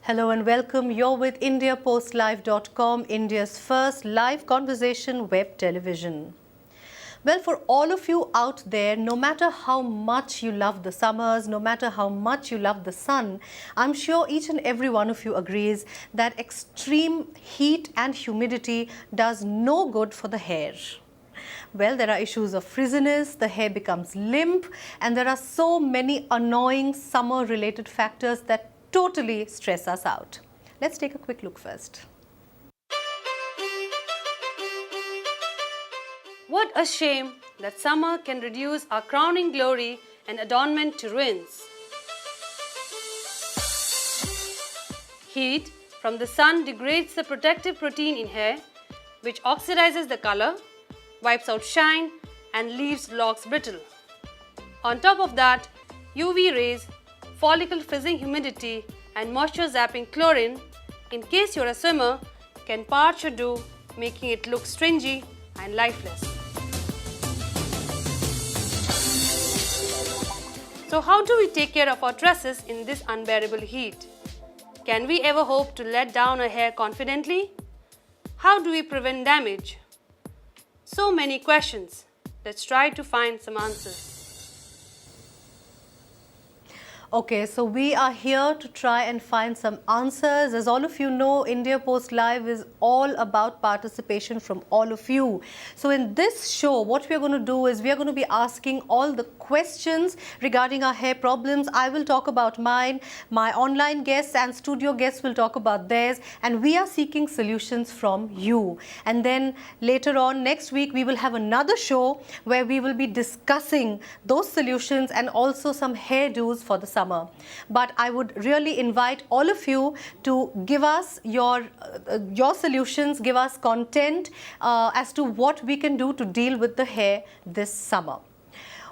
Hello and welcome. You're with IndiaPostLive.com, India's first live conversation web television. Well, for all of you out there, no matter how much you love the summers, no matter how much you love the sun, I'm sure each and every one of you agrees that extreme heat and humidity does no good for the hair. Well, there are issues of frizziness, the hair becomes limp, and there are so many annoying summer-related factors that totally stress us out. Let's take a quick look first. What a shame that summer can reduce our crowning glory and adornment to ruins. Heat from the sun degrades the protective protein in hair, which oxidizes the color, wipes out shine, and leaves locks brittle. On top of that, UV rays, follicle fizzing humidity, and moisture zapping chlorine, in case you're a swimmer, can parch your do, making it look stringy and lifeless. So how do we take care of our tresses in this unbearable heat? Can we ever hope to let down our hair confidently? How do we prevent damage? So many questions. Let's try to find some answers. Okay, so we are here to try and find some answers. As all of you know, India Post Live is all about participation from all of you. So in this show, what we are going to do is we are going to be asking all the questions regarding our hair problems. I will talk about mine, my online guests and studio guests will talk about theirs, and we are seeking solutions from you. And then later on, next week, we will have another show where we will be discussing those solutions and also some hairdos for the summer. But I would really invite all of you to give us your solutions, give us content as to what we can do to deal with the hair this summer.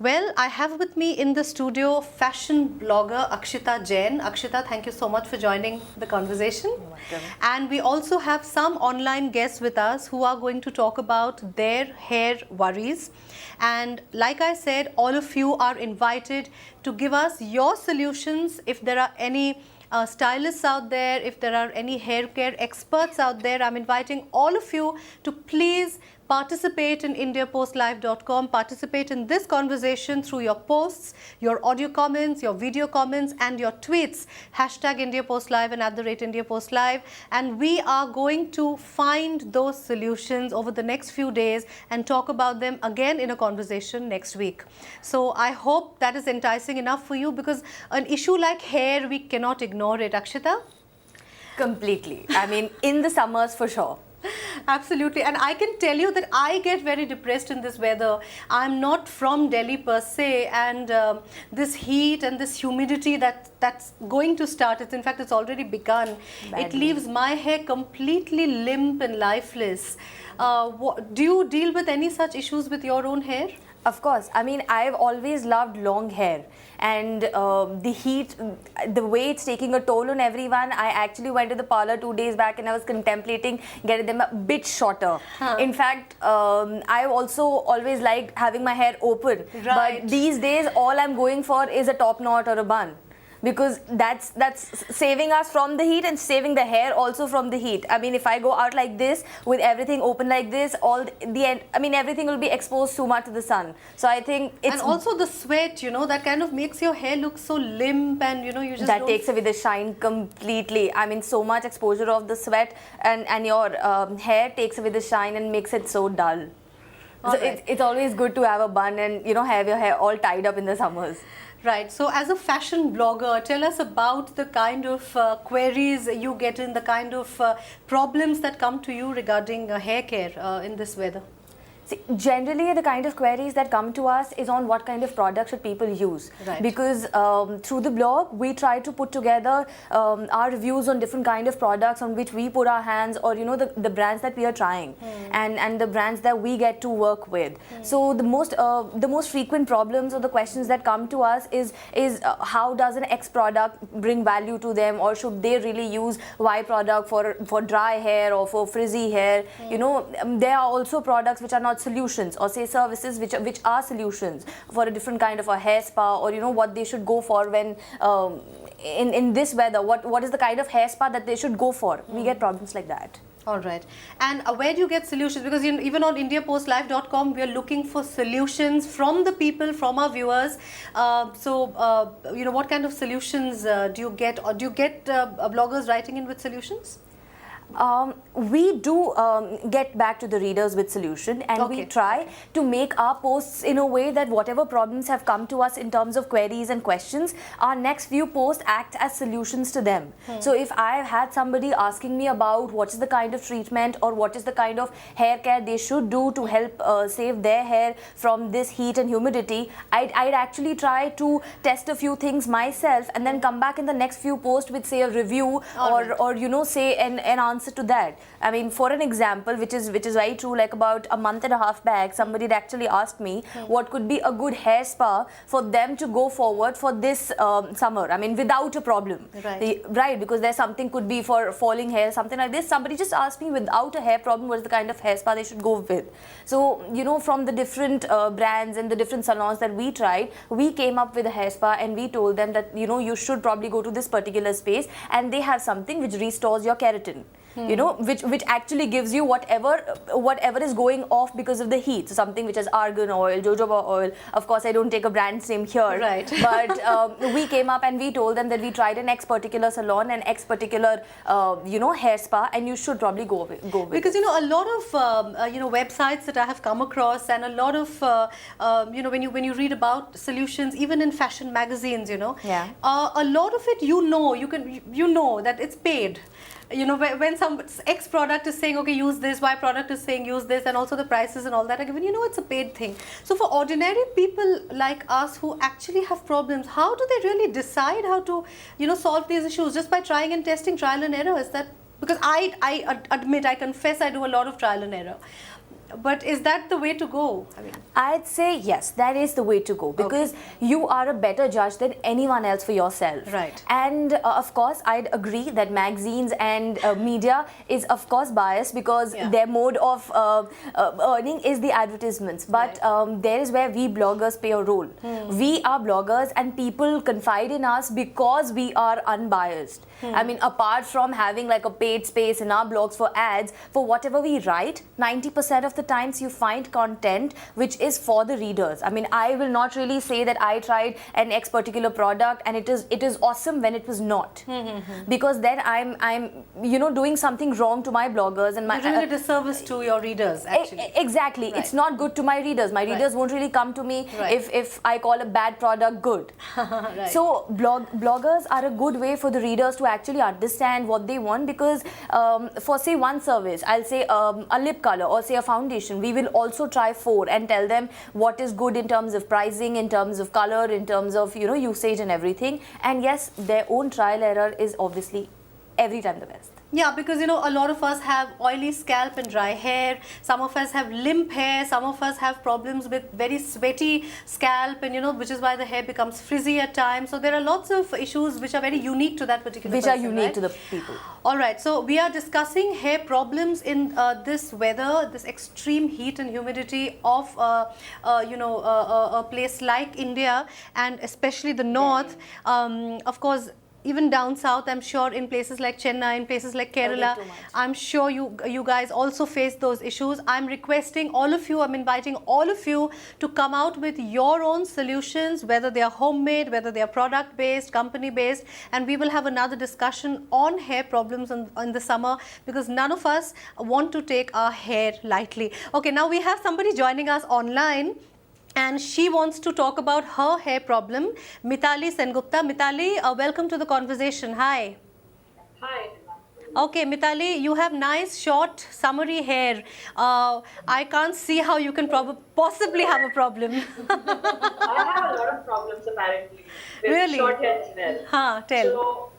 Well, I have with me in the studio fashion blogger Akshita Jain. Akshita, thank you so much for joining the conversation. You're welcome. And we also have some online guests with us who are going to talk about their hair worries. And like I said, all of you are invited to give us your solutions. If there are any stylists out there, if there are any hair care experts out there, I'm inviting all of you to please participate in IndiaPostLive.com, participate in this conversation through your posts, your audio comments, your video comments and your tweets, hashtag IndiaPostLive and @IndiaPostLive, and we are going to find those solutions over the next few days and talk about them again in a conversation next week. So I hope that is enticing enough for you, because an issue like hair, we cannot ignore it. Akshita? Completely. I mean, in the summers for sure. Absolutely, and I can tell you that I get very depressed in this weather. I'm not from Delhi per se, and this heat and this humidity that's going to start, in fact it's already begun. Badly. It leaves my hair completely limp and lifeless. Do you deal with any such issues with your own hair? Of course. I mean, I've always loved long hair, and the heat, the way it's taking a toll on everyone. I actually went to the parlor 2 days back and I was contemplating getting them a bit shorter. In fact, I've also always liked having my hair open. Right. But these days, all I'm going for is a top knot or a bun, because that's saving us from the heat and saving the hair also from the heat. I mean, if I go out like this with everything open like this, all the end, I mean, everything will be exposed too much to the sun. So I think it's... And also the sweat, you know, that kind of makes your hair look so limp, and you know, you just that don't... takes away the shine completely. I mean, so much exposure of the sweat and your hair takes away the shine and makes it so dull. So Right. it's always good to have a bun and, you know, have your hair all tied up in the summers. Right. So as a fashion blogger, tell us about the kind of queries you get in, the kind of problems that come to you regarding hair care in this weather. See, generally, the kind of queries that come to us is on what kind of product should people use. Right. Because through the blog, we try to put together our reviews on different kind of products on which we put our hands, or you know, the brands that we are trying, and the brands that we get to work with. So the most frequent problems or the questions that come to us is how does an X product bring value to them, or should they really use Y product for dry hair or for frizzy hair? You know, there are also products which are not solutions, or say services which are solutions for a different kind of a hair spa, or you know what they should go for when in this weather, what is the kind of hair spa that they should go for. We get problems like that. All right. And where do you get solutions? Because even on indiapostlive.com, we are looking for solutions from the people, from our viewers. What kind of solutions do you get? Or do you get bloggers writing in with solutions? We do get back to the readers with solution, and we try to make our posts in a way that whatever problems have come to us in terms of queries and questions, our next few posts act as solutions to them. So if I've had somebody asking me about what is the kind of treatment or what is the kind of hair care they should do to help save their hair from this heat and humidity, I'd actually try to test a few things myself and then come back in the next few posts with, say, a review or say an answer to that. I mean, for an example, which is very true, like about a month and a half back, somebody had actually asked me what could be a good hair spa for them to go forward for this summer. I mean, without a problem. Right, because there's something could be for falling hair, something like this. Somebody just asked me without a hair problem what's the kind of hair spa they should go with. So, from the different brands and the different salons that we tried, we came up with a hair spa and we told them that, you should probably go to this particular space, and they have something which restores your keratin. Which actually gives you whatever is going off because of the heat. So something which has argan oil, jojoba oil. Of course, I don't take a brand name here. Right. But we came up and we told them that we tried an X particular salon, an X particular hair spa, and you should probably go with. Because a lot of websites that I have come across, and a lot of when you read about solutions, even in fashion magazines, a lot of it you know that it's paid. When some X product is saying, okay, use this, Y product is saying, use this, and also the prices and all that are given, it's a paid thing. So for ordinary people like us who actually have problems, how do they really decide how to, solve these issues? Just by trying and testing, trial and error? Is that, because I confess I do a lot of trial and error. But is that the way to go? I'd say yes, that is the way to go, because you are a better judge than anyone else for yourself. Right. And of course, I'd agree that magazines and media is of course biased, because their mode of earning is the advertisements. But there is where we bloggers play a role. We are bloggers and people confide in us because we are unbiased. I mean, apart from having like a paid space in our blogs for ads, for whatever we write, 90% of the times you find content which is for the readers. I mean, I will not really say that I tried an X particular product and it is awesome when it was not, because then I'm doing something wrong to my bloggers and you're doing a disservice to your readers actually. Exactly. Right. It's not good to my readers. My readers won't really come to me if I call a bad product good. So bloggers are a good way for the readers to actually understand what they want, because for say one service, I'll say a lip color or say a foundation, we will also try 4 and tell them what is good in terms of pricing, in terms of color, in terms of usage and everything. And yes, their own trial error is obviously every time the best. Yeah, because a lot of us have oily scalp and dry hair. Some of us have limp hair. Some of us have problems with very sweaty scalp, and which is why the hair becomes frizzy at times. So there are lots of issues which are very unique to that particular person, are unique to the people. All right, so we are discussing hair problems in this weather, this extreme heat and humidity of a place like India, and especially the north. Of course, even down south, I'm sure in places like Chennai, in places like Kerala, I'm sure you guys also face those issues. I'm requesting all of you, I'm inviting all of you to come out with your own solutions, whether they are homemade, whether they are product based, company based, and we will have another discussion on hair problems in the summer, because none of us want to take our hair lightly. Okay, now we have somebody joining us online, and she wants to talk about her hair problem. Mitali Sengupta. Mitali, welcome to the conversation. Hi. Hi. Okay, Mitali, you have nice, short, summery hair. I can't see how you can possibly have a problem. I have a lot of problems apparently with short hair as well. Tell. So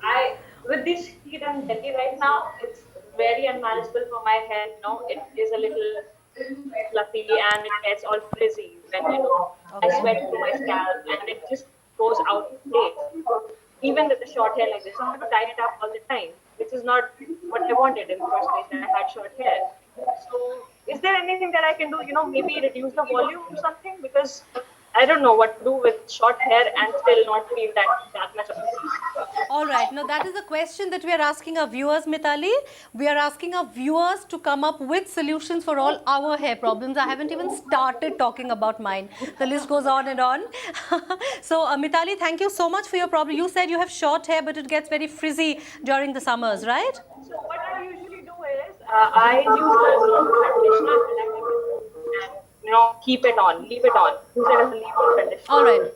with this heat and Delhi right now, it's very unmanageable for my hair. It is a little fluffy and it gets all frizzy when I sweat through my scalp and it just goes out of place. Even with the short hair like this, I have to tie it up all the time, which is not what I wanted in the first place when I had short hair. So is there anything that I can do, maybe reduce the volume or something? Because I don't know what to do with short hair and still not feel that much of it. All right. Now, that is a question that we are asking our viewers, Mitali. We are asking our viewers to come up with solutions for all our hair problems. I haven't even started talking about mine. The list goes on and on. So, Mitali, thank you so much for your problem. You said you have short hair, but it gets very frizzy during the summers, right? So what I usually do is I use the conditioner and keep it on, leave it on. Use it as a leave-on conditioner. All right.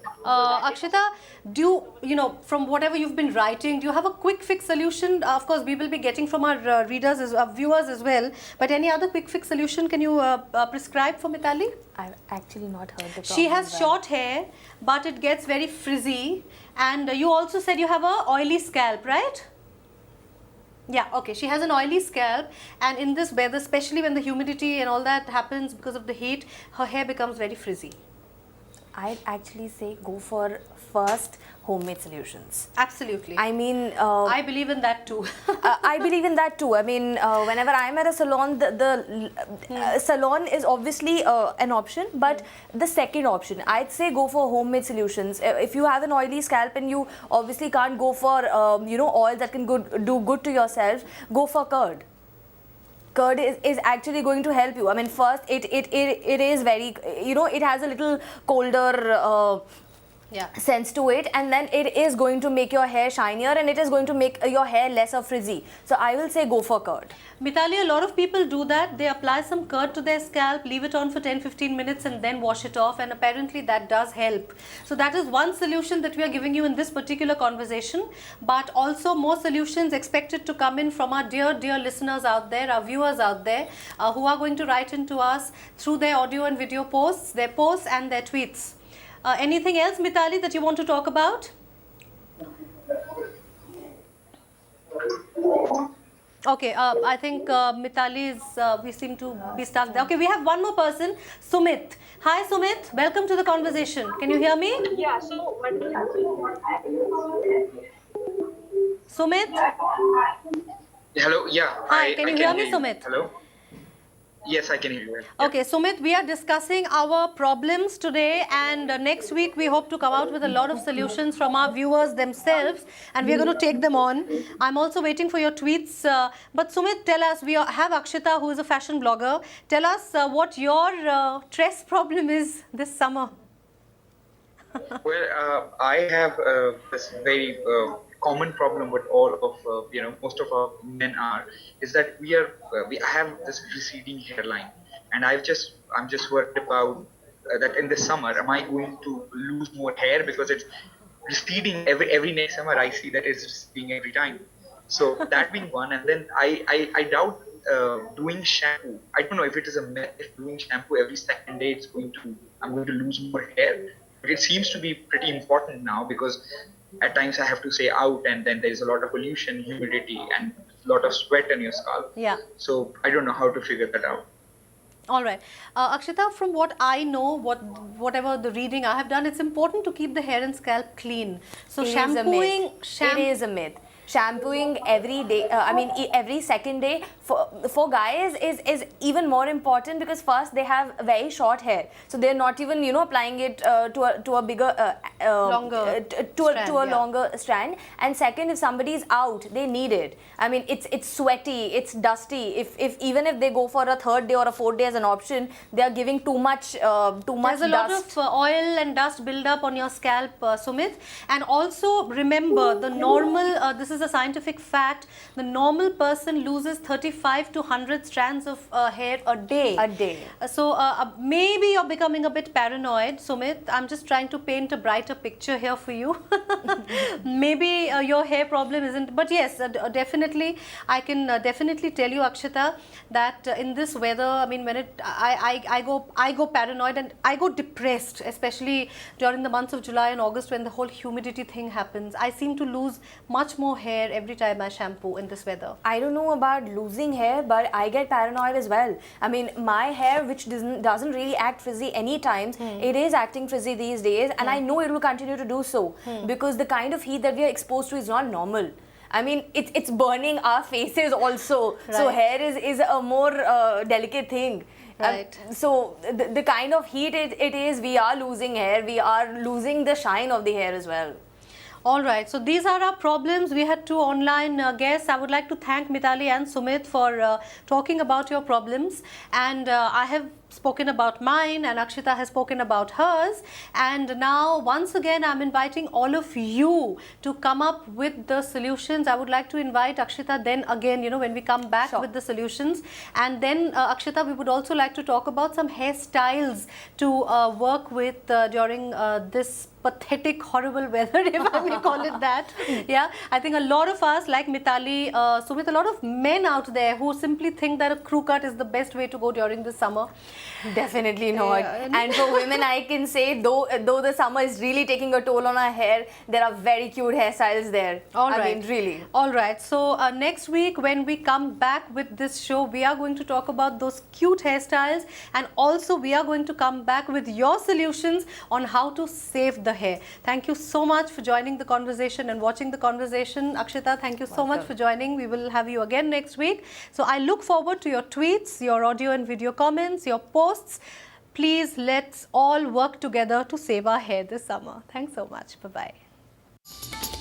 Akshita, do you, from whatever you've been writing, do you have a quick fix solution? Of course, we will be getting from our readers, viewers as well. But any other quick fix solution can you prescribe for Mitali? I've actually not heard the problem. She has short hair, but it gets very frizzy. And you also said you have a oily scalp, right? Yeah, okay. She has an oily scalp, and in this weather, especially when the humidity and all that happens because of the heat, her hair becomes very frizzy. I'd actually say go for first homemade solutions. Absolutely. I mean, I believe in that too. I believe in that too. I mean, whenever I'm at a salon, the salon is obviously an option, but the second option, I'd say go for homemade solutions. If you have an oily scalp and you obviously can't go for oil that can do good to yourself, go for curd. Curd is actually going to help you. I mean, first it is very, it has a little colder sense to it, and then it is going to make your hair shinier, and it is going to make your hair lesser frizzy. So I will say go for curd. Mitali, a lot of people do that. They apply some curd to their scalp, leave it on for 10-15 minutes and then wash it off, and apparently that does help. So that is one solution that we are giving you in this particular conversation, but also more solutions expected to come in from our dear listeners out there, our viewers out there, who are going to write into us through their audio and video posts, their posts and their tweets. Anything else, Mitali, that you want to talk about? Okay, I think Mitali is, we seem to be stuck there. Okay, we have one more person, Sumit. Hi Sumit, welcome to the conversation. Can you hear me? Yeah, so what Sumit? Hello, yeah. Hi, can you hear me, Sumit? Hello? Yes, I can hear you. Okay, Sumit, we are discussing our problems today, and next week we hope to come out with a lot of solutions from our viewers themselves, and we are going to take them on. I'm also waiting for your tweets. But Sumit, tell us, we have Akshita, who is a fashion blogger. Tell us what your stress problem is this summer. Well, I have this very common problem with all of most of our men is that we have this receding hairline, and I'm just worried about that in the summer. Am I going to lose more hair because it's receding every next summer? I see that it's receding every time. So that being one, and then I doubt doing shampoo. I don't know if it is a myth. If doing shampoo every second day, I'm going to lose more hair. But it seems to be pretty important now because at times I have to say out, and then there is a lot of pollution, humidity, and a lot of sweat on your scalp. Yeah. So I don't know how to figure that out. All right. Akshita, from what I know, whatever the reading I have done, it's important to keep the hair and scalp clean. So shampooing... It is a myth. Shampooing every day, every second day for guys is even more important, because first they have very short hair, so they're not even applying it to a bigger longer strand. And second, if somebody is out, they need it. I mean, it's sweaty, it's dusty. If even if they go for a third day or a fourth day as an option, they are giving too much There's a lot of oil and dust build up on your scalp, Sumit. And also remember, the normal this is a scientific fact, the normal person loses 35 to 100 strands of hair a day. So maybe you're becoming a bit paranoid, Sumit. I'm just trying to paint a brighter picture here for you. Maybe your hair problem isn't, but yes, definitely, I can definitely tell you, Akshita, that in this weather, I mean, when I go paranoid and I go depressed, especially during the months of July and August when the whole humidity thing happens. I seem to lose much more hair every time I shampoo in this weather. I don't know about losing hair, but I get paranoid as well. I mean, my hair, which doesn't really act frizzy any times, it is acting frizzy these days, and I know it will continue to do so because the kind of heat that we are exposed to is not normal. I mean, it's burning our faces also. So Right. hair is a more delicate thing. Right. So the kind of heat it is, we are losing hair. We are losing the shine of the hair as well. All right, so these are our problems. We had two online guests. I would like to thank Mitali and Sumit for talking about your problems. And I have spoken about mine, and Akshita has spoken about hers. And now, once again, I'm inviting all of you to come up with the solutions. I would like to invite Akshita then again, you know, when we come back Sure. with the solutions. And then, Akshita, we would also like to talk about some hairstyles to work with during this pathetic, horrible weather, if I may call it that. Yeah, I think a lot of us, like Mitali, Sumit, a lot of men out there who simply think that a crew cut is the best way to go during the summer. Definitely not. Yeah. And for women, I can say, though the summer is really taking a toll on our hair, there are very cute hairstyles there. All right. I mean, really. All right. So next week, when we come back with this show, we are going to talk about those cute hairstyles, and also we are going to come back with your solutions on how to save the hair. Thank you so much for joining the conversation and watching the conversation. Akshita, thank you so much for joining. We will have you again next week. So I look forward to your tweets, your audio and video comments, your posts. Please, let's all work together to save our hair this summer. Thanks so much. Bye-bye.